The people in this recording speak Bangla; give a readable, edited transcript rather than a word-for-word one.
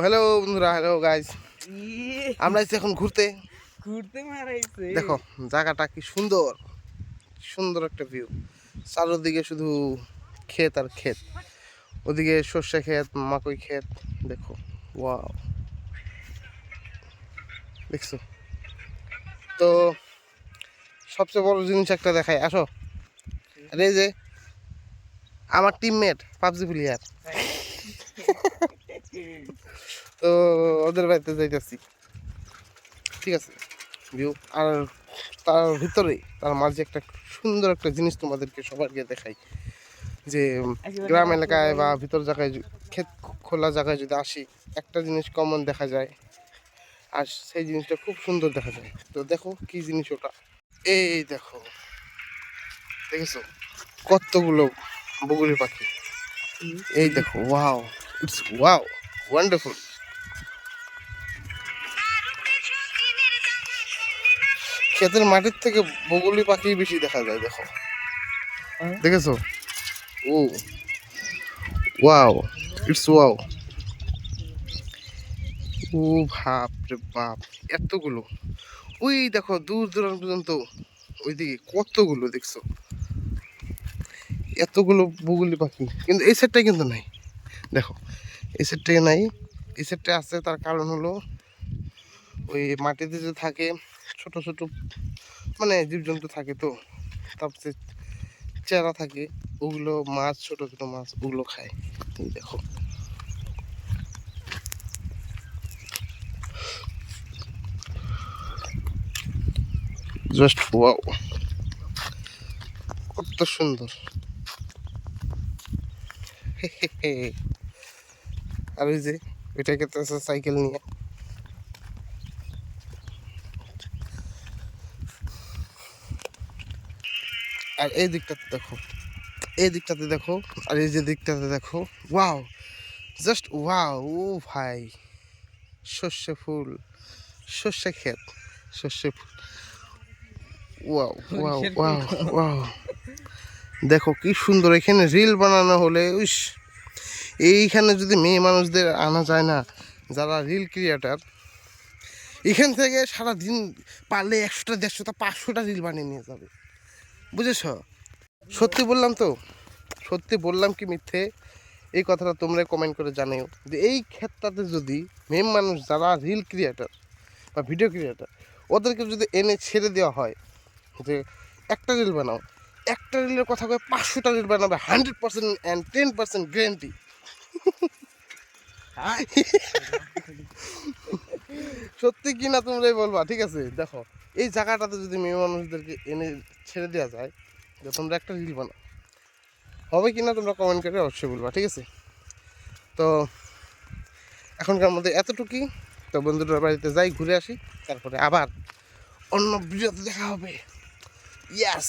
হ্যালো বন্ধুরা, হ্যালো গাইস। আমরা এখন ঘুরতে মারাইছে। দেখো জায়গাটা কি সুন্দর, সুন্দর একটা ভিউ। চারদিকে শুধু ক্ষেত আর ক্ষেত, ওদিকে সর্ষে ক্ষেত, মাকই ক্ষেত। দেখো, ওয়াও, দেখছো তো? সবচেয়ে বড় জিনিস একটা দেখাই, আসো। আরে এই যে আমার টিমমেট পাবজি প্লেয়ার, তো ওদের বাড়িতে যাইতেছি, ঠিক আছে? ভিউ আর তার ভিতরে তার মাঝে একটা সুন্দর একটা জিনিস তোমাদেরকে সবাইকে দেখাই, যে গ্রাম এলাকায় বা ভিতর জায়গায় ক্ষেত খোলা জায়গায় যদি আসি, একটা জিনিস কমন দেখা যায়, আর সেই জিনিসটা খুব সুন্দর দেখা যায়। তো দেখো কি জিনিস ওটা, এই দেখো, দেখেছো কতগুলো বগুলি পাখি। এই দেখো, ওয়াও, ইটস ওয়াও, ওয়ান্ডারফুল। ক্ষেতের মাটির থেকে বগুলি পাখি বেশি দেখা যায়, দেখো, দেখেছো? ও ওয়াও, ইটস ওয়াও। ও বাপ রে বাপ, এতগুলো! ওই দেখো দূর দূরান্ত পর্যন্ত, ওইদিকে কতগুলো দেখছো, এতগুলো বগুলি পাখি। কিন্তু এই সেটটাই কিন্তু নাই, দেখো, এই সেটটাই নাই। এই সেটটা আছে, তার কারণ হলো ওই মাটিতে যে থাকে ছোট ছোট মানে জীবজন্তু থাকে, তো তারপরে চেরা থাকে, ওগুলো মাছ, ছোট ছোট মাছ, ওগুলো খায়। এই দেখো, জাস্ট ওয়াও, কত সুন্দর। আর ওই যে ওইটা খেতেছে সাইকেল নিয়ে। আর এই দিকটাতে দেখো, এই দিকটাতে দেখো, আর এই যে দিকটাতে দেখো, ওয়াও, জাস্ট ওয়াও। ও ভাই, সর্ষে ফুল, সর্ষে ক্ষেত, সর্ষে ফুল, ওয়াও ওয়াও ওয়াও ওয়াও। দেখো কি সুন্দর, এখানে রিল বানানো হলে উইস, এইখানে যদি মেয়ে মানুষদের আনা যায় না, যারা রিল ক্রিয়েটার, এখান থেকে সারা দিন পারলে 100টা 150টা 500টা রিল বানিয়ে নিয়ে যাবে, বুঝেছ? সত্যি বললাম তো, সত্যি বললাম কি মিথ্যে, এই কথাটা তোমরা কমেন্ট করে জানিও, যে এই ক্ষেত্রটাতে যদি মেম মানুষ যারা রিল ক্রিয়েটার বা ভিডিও ক্রিয়েটার, ওদেরকে যদি এনে ছেড়ে দেওয়া হয় যে একটা রিল বানাও, একটা রিলের কথা কয়ে 500টা রিল বানাবে, 100% অ্যান্ড 10% গ্যারেন্টি। সত্যি কি না তোমরাই বলবা, ঠিক আছে? দেখো, এই জায়গাটাতে যদি মেয়ে মানুষদেরকে এনে ছেড়ে দেওয়া যায় যে তোমরা একটা রিল বানাও, হবে কি না তোমরা কমেন্ট করে অবশ্যই বলবা, ঠিক আছে? তো এখনকার মধ্যে এতটুকুই। তো বন্ধুদের বাড়িতে যাই, ঘুরে আসি, তারপরে আবার অন্য ভিডিওতে দেখা হবে। ইয়াস।